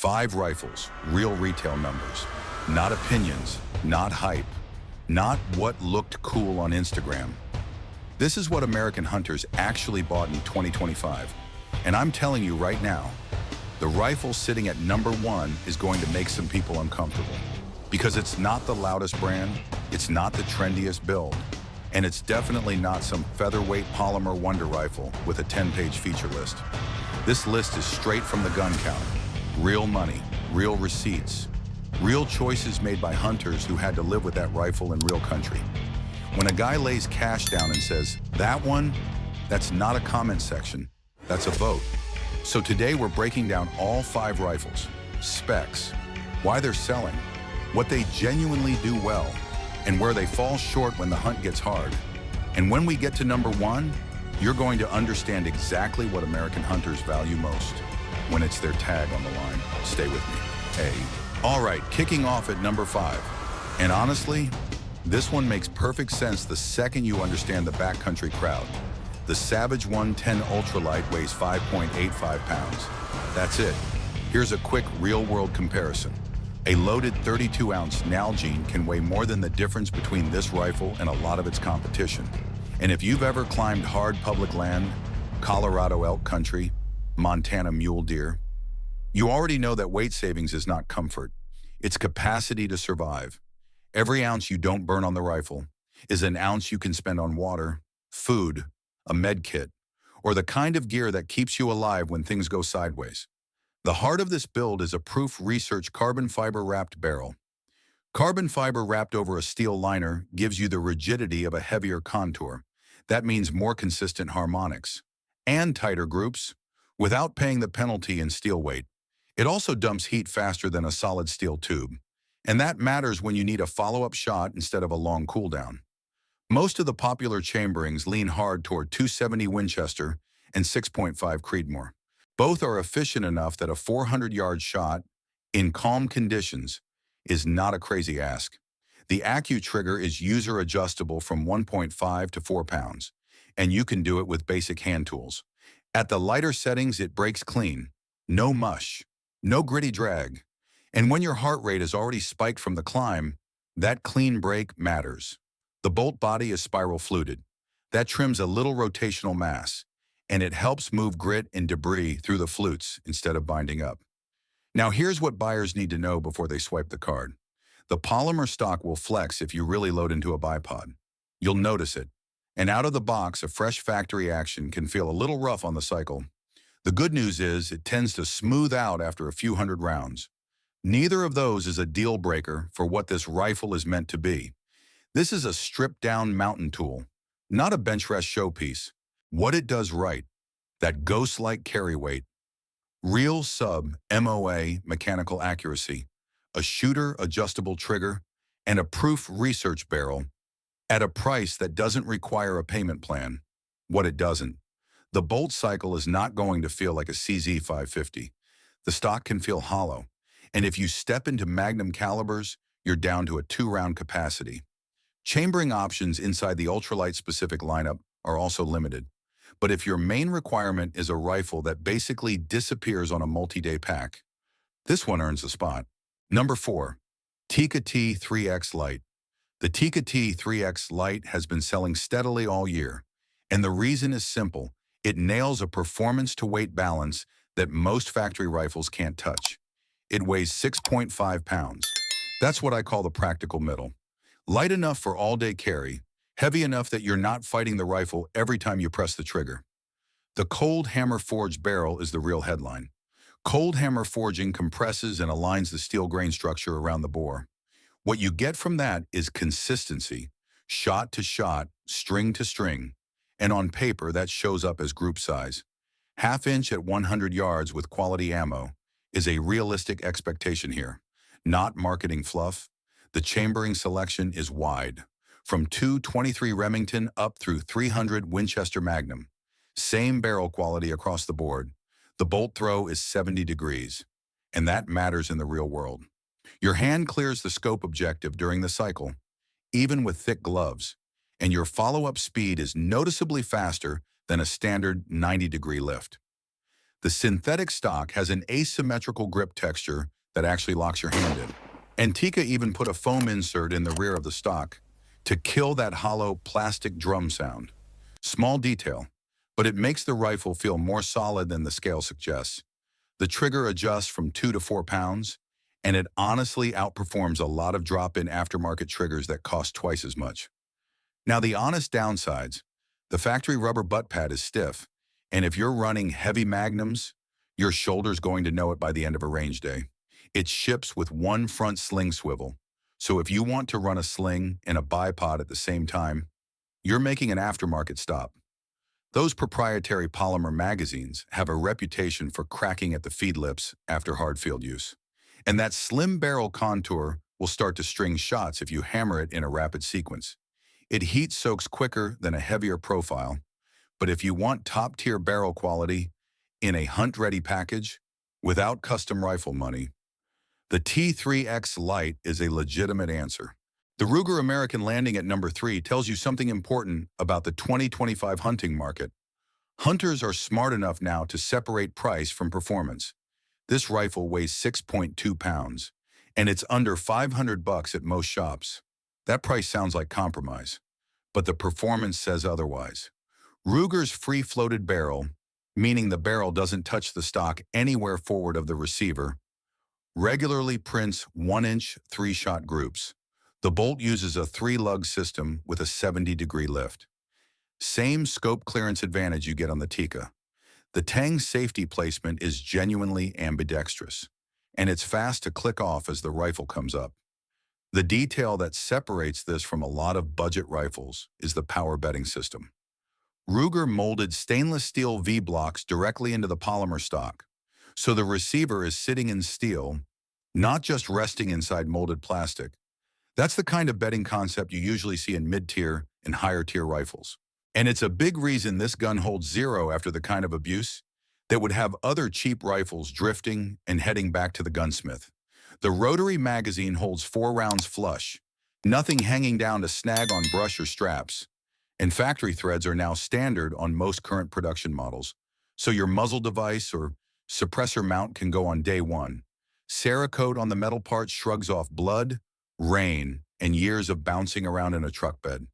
5 rifles, real retail numbers. Not opinions, not hype, not what looked cool on Instagram. This is what American hunters actually bought in 2025. And I'm telling you right now, the rifle sitting at number 1 is going to make some people uncomfortable. Because it's not the loudest brand, it's not the trendiest build, and it's definitely not some featherweight polymer wonder rifle with a 10-page feature list. This list is straight from the gun counter. Real money, real receipts, real choices made by hunters who had to live with that rifle in real country. When a guy lays cash down and says, "That one," that's not a comment section, that's a vote. So today we're breaking down all 5 rifles, specs, why they're selling, what they genuinely do well, and where they fall short when the hunt gets hard. And when we get to number 1, you're going to understand exactly what American hunters value most when it's their tag on the line. Stay with me. All right, kicking off at number 5. And honestly, this one makes perfect sense the second you understand the backcountry crowd. The Savage 110 Ultralite weighs 5.85 pounds. That's it. Here's a quick real-world comparison. A loaded 32-ounce Nalgene can weigh more than the difference between this rifle and a lot of its competition. And if you've ever climbed hard public land, Colorado elk country, Montana mule deer, you already know that weight savings is not comfort. It's capacity to survive. Every ounce you don't burn on the rifle is an ounce you can spend on water, food, a med kit, or the kind of gear that keeps you alive when things go sideways. The heart of this build is a proof research carbon fiber wrapped barrel. Carbon fiber wrapped over a steel liner gives you the rigidity of a heavier contour. That means more consistent harmonics and tighter groups without paying the penalty in steel weight. It also dumps heat faster than a solid steel tube. And that matters when you need a follow-up shot instead of a long cooldown. Most of the popular chamberings lean hard toward 270 Winchester and 6.5 Creedmoor. Both are efficient enough that a 400-yard shot in calm conditions is not a crazy ask. The Accu-Trigger is user-adjustable from 1.5 to 4 pounds, and you can do it with basic hand tools. At the lighter settings, it breaks clean. No mush, no gritty drag. And when your heart rate is already spiked from the climb, that clean break matters. The bolt body is spiral fluted. That trims a little rotational mass, and it helps move grit and debris through the flutes instead of binding up. Now here's what buyers need to know before they swipe the card. The polymer stock will flex if you really load into a bipod. You'll notice it. And out of the box, a fresh factory action can feel a little rough on the cycle. The good news is it tends to smooth out after a few hundred rounds. Neither of those is a deal breaker for what this rifle is meant to be. This is a stripped-down mountain tool, not a bench rest showpiece. What it does right, that ghost-like carry weight, real sub-MOA mechanical accuracy, a shooter-adjustable trigger, and a proof research barrel at a price that doesn't require a payment plan. What it doesn't. The bolt cycle is not going to feel like a CZ 550. The stock can feel hollow. And if you step into Magnum calibers, you're down to a 2-round capacity. Chambering options inside the Ultralite-specific lineup are also limited. But if your main requirement is a rifle that basically disappears on a multi-day pack, this one earns a spot. Number 4, Tikka T3x Lite. The Tikka T3x Lite has been selling steadily all year, and the reason is simple. It nails a performance-to-weight balance that most factory rifles can't touch. It weighs 6.5 pounds. That's what I call the practical middle. Light enough for all-day carry, heavy enough that you're not fighting the rifle every time you press the trigger. The cold hammer forged barrel is the real headline. Cold hammer forging compresses and aligns the steel grain structure around the bore. What you get from that is consistency, shot to shot, string to string, and on paper that shows up as group size. Half-inch at 100 yards with quality ammo is a realistic expectation here, not marketing fluff. The chambering selection is wide, from 223 Remington up through 300 Winchester Magnum. Same barrel quality across the board. The bolt throw is 70 degrees, and that matters in the real world. Your hand clears the scope objective during the cycle, even with thick gloves, and your follow-up speed is noticeably faster than a standard 90-degree lift. The synthetic stock has an asymmetrical grip texture that actually locks your hand in. And Tikka even put a foam insert in the rear of the stock to kill that hollow plastic drum sound. Small detail, but it makes the rifle feel more solid than the scale suggests. The trigger adjusts from 2 to 4 pounds, and it honestly outperforms a lot of drop-in aftermarket triggers that cost twice as much. Now, the honest downsides, the factory rubber butt pad is stiff, and if you're running heavy magnums, your shoulder's going to know it by the end of a range day. It ships with one front sling swivel, so if you want to run a sling and a bipod at the same time, you're making an aftermarket stop. Those proprietary polymer magazines have a reputation for cracking at the feed lips after hard field use. And that slim barrel contour will start to string shots if you hammer it in a rapid sequence. It heat soaks quicker than a heavier profile, but if you want top-tier barrel quality in a hunt-ready package without custom rifle money, the T3x Lite is a legitimate answer. The Ruger American landing at number 3 tells you something important about the 2025 hunting market. Hunters are smart enough now to separate price from performance. This rifle weighs 6.2 pounds, and it's under $500 at most shops. That price sounds like compromise, but the performance says otherwise. Ruger's free-floated barrel, meaning the barrel doesn't touch the stock anywhere forward of the receiver, regularly prints 1-inch 3-shot groups. The bolt uses a 3-lug system with a 70-degree lift. Same scope clearance advantage you get on the Tikka. The Tang safety placement is genuinely ambidextrous, and it's fast to click off as the rifle comes up. The detail that separates this from a lot of budget rifles is the power bedding system. Ruger molded stainless steel V-blocks directly into the polymer stock, so the receiver is sitting in steel, not just resting inside molded plastic. That's the kind of bedding concept you usually see in mid-tier and higher-tier rifles. And it's a big reason this gun holds zero after the kind of abuse that would have other cheap rifles drifting and heading back to the gunsmith. The rotary magazine holds 4 rounds flush, nothing hanging down to snag on brush or straps. And factory threads are now standard on most current production models, so your muzzle device or suppressor mount can go on day one. Cerakote on the metal part shrugs off blood, rain, and years of bouncing around in a truck bed.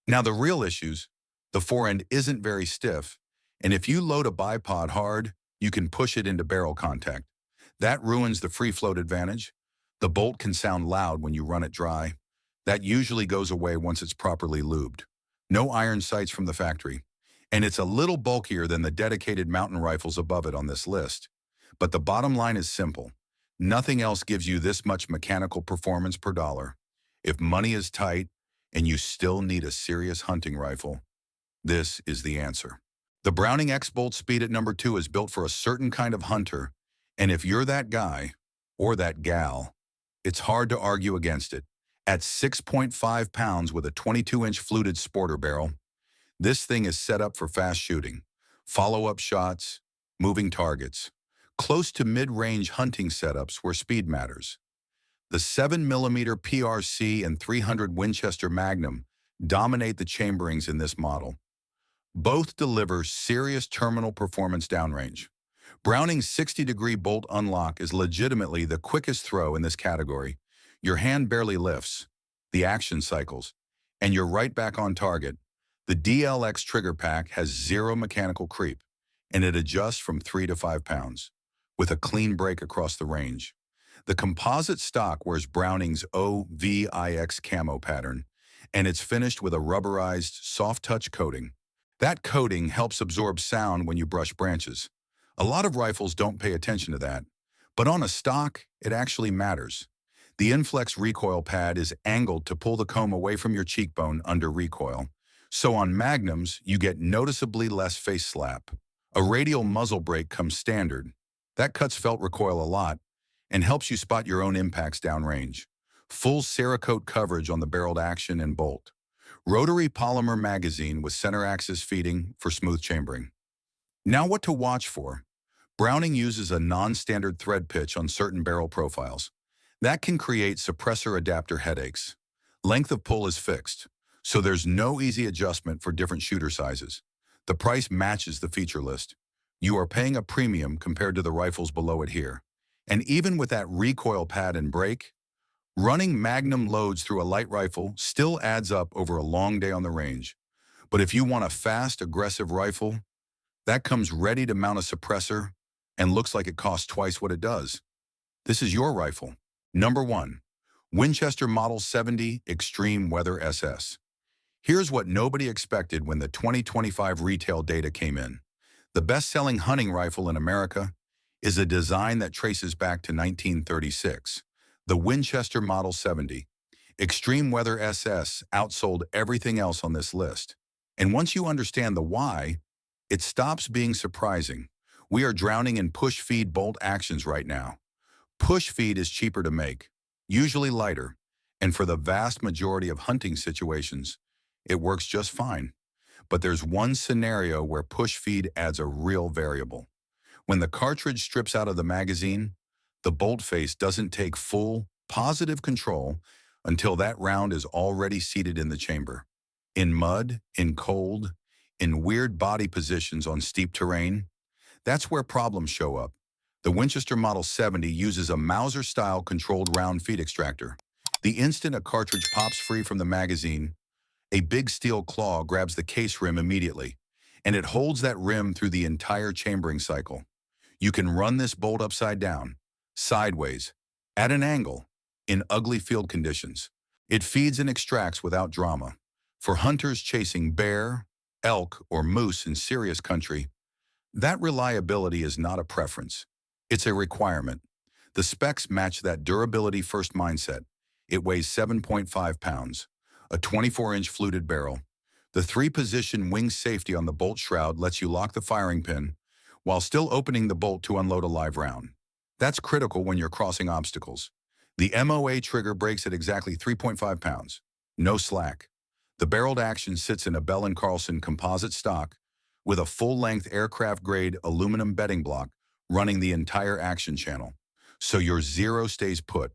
Now the real issues, the forend isn't very stiff, and if you load a bipod hard, you can push it into barrel contact. That ruins the free float advantage. The bolt can sound loud when you run it dry. That usually goes away once it's properly lubed. No iron sights from the factory, and it's a little bulkier than the dedicated mountain rifles above it on this list. But the bottom line is simple. Nothing else gives you this much mechanical performance per dollar. If money is tight and you still need a serious hunting rifle, this is the answer. The Browning X-Bolt Speed at number 2 is built for a certain kind of hunter, and if you're that guy or that gal, it's hard to argue against it. At 6.5 pounds with a 22-inch fluted sporter barrel, this thing is set up for fast shooting, follow-up shots, moving targets, close to mid-range hunting setups where speed matters. The 7mm PRC and 300 Winchester Magnum dominate the chamberings in this model. Both deliver serious terminal performance downrange. Browning's 60-degree bolt unlock is legitimately the quickest throw in this category. Your hand barely lifts, the action cycles, and you're right back on target. The DLX trigger pack has zero mechanical creep, and it adjusts from 3 to 5 pounds, with a clean break across the range. The composite stock wears Browning's OVIX camo pattern, and it's finished with a rubberized, soft-touch coating. That coating helps absorb sound when you brush branches. A lot of rifles don't pay attention to that, but on a stock, it actually matters. The Inflex recoil pad is angled to pull the comb away from your cheekbone under recoil, so on Magnums, you get noticeably less face slap. A radial muzzle brake comes standard. That cuts felt recoil a lot and helps you spot your own impacts downrange. Full Cerakote coverage on the barreled action and bolt. Rotary polymer magazine with center axis feeding for smooth chambering. Now what to watch for? Browning uses a non-standard thread pitch on certain barrel profiles. That can create suppressor adapter headaches. Length of pull is fixed, so there's no easy adjustment for different shooter sizes. The price matches the feature list. You are paying a premium compared to the rifles below it here. And even with that recoil pad and brake, running magnum loads through a light rifle still adds up over a long day on the range. But if you want a fast, aggressive rifle, that comes ready to mount a suppressor and looks like it costs twice what it does. This is your rifle. Number 1. Winchester Model 70 Extreme Weather SS. Here's what nobody expected when the 2025 retail data came in. The best-selling hunting rifle in America is a design that traces back to 1936. The Winchester Model 70 Extreme Weather SS outsold everything else on this list. And once you understand the why, it stops being surprising. We are drowning in push-feed bolt actions right now. Push-feed is cheaper to make, usually lighter, and for the vast majority of hunting situations, it works just fine. But there's one scenario where push-feed adds a real variable. When the cartridge strips out of the magazine, the bolt face doesn't take full, positive control until that round is already seated in the chamber. In mud, in cold, in weird body positions on steep terrain, that's where problems show up. The Winchester Model 70 uses a Mauser-style controlled round feed extractor. The instant a cartridge pops free from the magazine, a big steel claw grabs the case rim immediately, and it holds that rim through the entire chambering cycle. You can run this bolt upside down, sideways, at an angle, in ugly field conditions. It feeds and extracts without drama. For hunters chasing bear, elk, or moose in serious country, that reliability is not a preference. It's a requirement. The specs match that durability-first mindset. It weighs 7.5 pounds, a 24-inch fluted barrel. The 3-position wing safety on the bolt shroud lets you lock the firing pin while still opening the bolt to unload a live round. That's critical when you're crossing obstacles. The MOA trigger breaks at exactly 3.5 pounds. No slack. The barreled action sits in a Bell & Carlson composite stock with a full-length aircraft-grade aluminum bedding block running the entire action channel, so your zero stays put.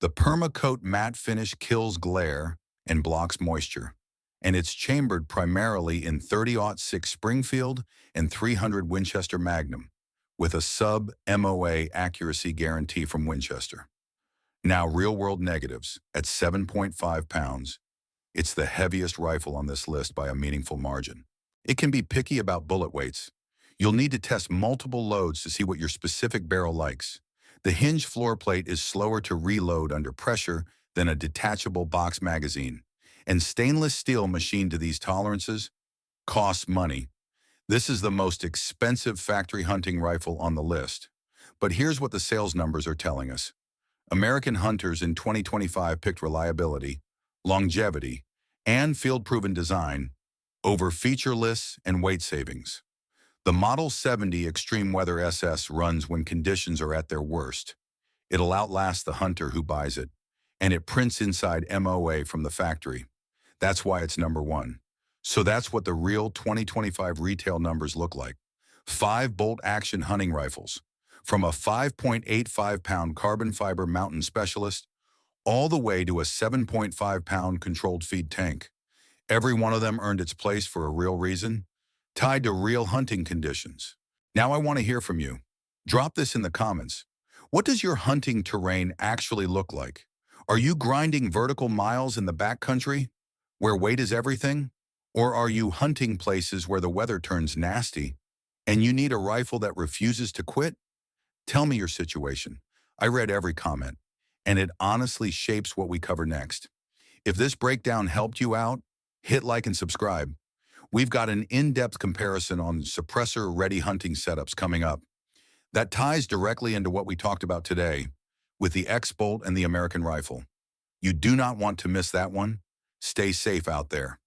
The Permacoat matte finish kills glare and blocks moisture, and it's chambered primarily in 30-06 Springfield and 300 Winchester Magnum, with a sub-MOA accuracy guarantee from Winchester. Now, real-world negatives. At 7.5 pounds, it's the heaviest rifle on this list by a meaningful margin. It can be picky about bullet weights. You'll need to test multiple loads to see what your specific barrel likes. The hinge floor plate is slower to reload under pressure than a detachable box magazine, and stainless steel machined to these tolerances costs money. This is the most expensive factory hunting rifle on the list. But here's what the sales numbers are telling us. American hunters in 2025 picked reliability, longevity, and field-proven design over feature lists and weight savings. The Model 70 Extreme Weather SS runs when conditions are at their worst. It'll outlast the hunter who buys it, and it prints inside MOA from the factory. That's why it's number 1. So that's what the real 2025 retail numbers look like. 5 bolt-action hunting rifles, from a 5.85-pound carbon fiber mountain specialist all the way to a 7.5-pound controlled feed tank. Every one of them earned its place for a real reason, tied to real hunting conditions. Now I want to hear from you. Drop this in the comments. What does your hunting terrain actually look like? Are you grinding vertical miles in the backcountry, where weight is everything? Or are you hunting places where the weather turns nasty, and you need a rifle that refuses to quit? Tell me your situation. I read every comment, and it honestly shapes what we cover next. If this breakdown helped you out, hit like and subscribe. We've got an in-depth comparison on suppressor-ready hunting setups coming up that ties directly into what we talked about today with the X-Bolt and the American rifle. You do not want to miss that one. Stay safe out there.